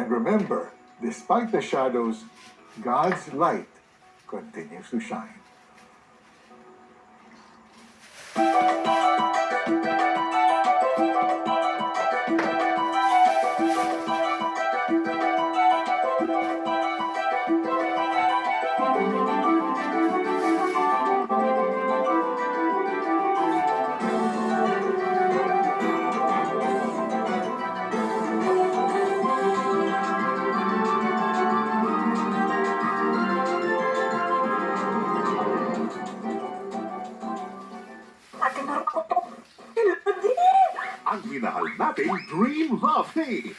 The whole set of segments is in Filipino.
And remember, despite the shadows, God's light continues to shine. Ate Mark ko to. Ang minahal nating Dream Love Day.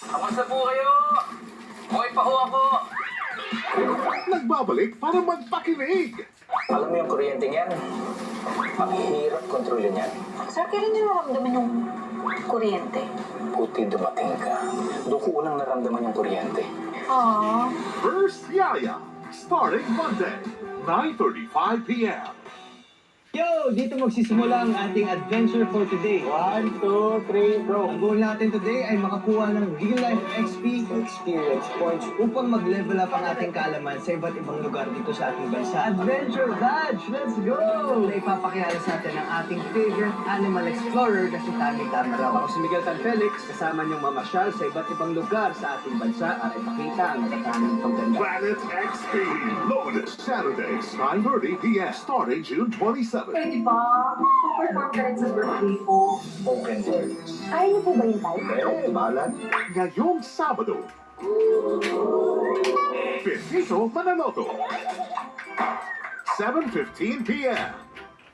Kamusta po kayo? Okay pa ho ako. Nagbabalik para magpakilig. Alam mo yung kuryente niyan? Ang hirap kontrolin yan. Sir, kailan niyo naramdaman yung kuryente? Buti dumating ka. Doon ko unang naramdaman yung kuryente. Aww. First Yaya, starting Monday, 9:35 p.m. Yo! Dito magsisimula ang ating adventure for today. 1, 2, 3, go! Ang goal natin today ay makakuha ng real life XP experience points upang mag-level up ang ating kaalaman sa iba't ibang lugar dito sa ating bansa. Adventure Badge! Let's go! Na ipapakilala sa atin ang ating favorite animal explorer na si Tami Tamaraw. Ako si Miguel Tan Felix, kasama niyong mamasyal sa iba't ibang lugar sa ating bansa at ipakita ang natatanging pagganda. Planet XP, loaded Saturdays, 9:30 p.m. starting June 27. Pwede ba? Perform ka rin sa birthday ko. Open words. Ayaw niyo po ba yung type? Balan? Ngayong Sabado, Benito Manaloto, 7:15 p.m.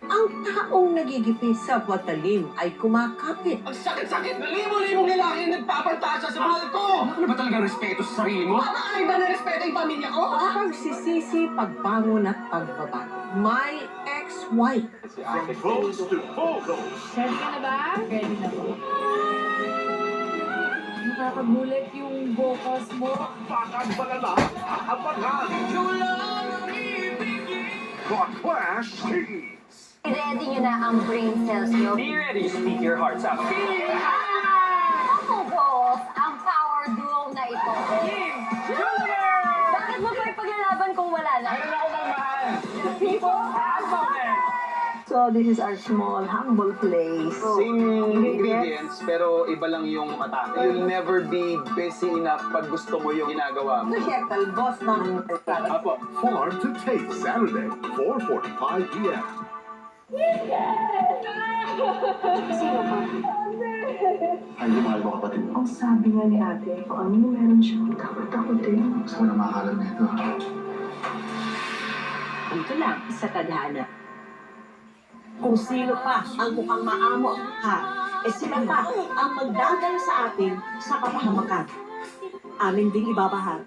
Ang taong nagigipis sa patalim ay kumakapit. Ang sakit-sakit na limo-limong lalaki ang nagpapartasa sa mahal ko! Ano ba talaga respeto sa sarili mo? Ay ba na respeto yung pamilya ko? Pagsisisi, pagbangon at pagbabago. My ex-wife. From close to photos, Ready ka na ba? Ready na po. Nakakagulat yung vocals mo. bakang balala, abangan, Clash Teams. Ready nyo na ang brain cells nyo? Be ready to speak your hearts out. Ako, boss, ang power duo na ito. Bakit mo pa ipaglalaban kung wala na? Meron ako ng mahal. The people have spoken. So this is our small, humble place. Same ingredients, pero iba lang yung atake. You'll never be busy enough pag gusto mo yung ginagawa mo. Chef, boss ng Apo, Farm to Take, Saturday, 4:45 p.m. Sino ka? ay mahal mo kapatid mo. Ang sabi nga ni ate, kung ano yung meron siya, takot ako din. Gusto mo na makalam nito. Ito lang sa tadhana. Kung sino pa ang mukhang maamo ha, sila pa ang magdadala sa atin sa kapahamakan. Amin ding ibabahag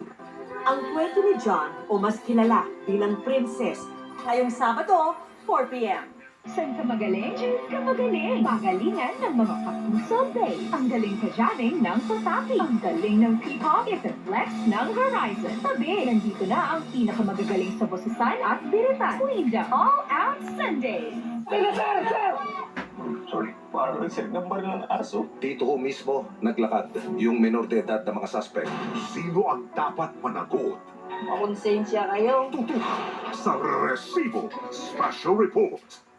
ang kwento ni John o mas kilala bilang Princess ngayong Sabado, 4 p.m. Saan ka magaling? Diyan ka magaling. Pagalingan ng mga kapuso day. Ang galing ka jamming ng Totapi. Ang galing ng P-Pop flex ng Horizon. Tabi, nandito na ang pinakamagagaling sa bosasan at biritan. Queen All Out Sunday. Sorry, parang nag-set ng baril ng aso. Dito ko mismo naglakad yung minor de edad na mga suspect. Sino ang dapat managot? Makonsensya kayo. Tutukan sa resibo. Special Report.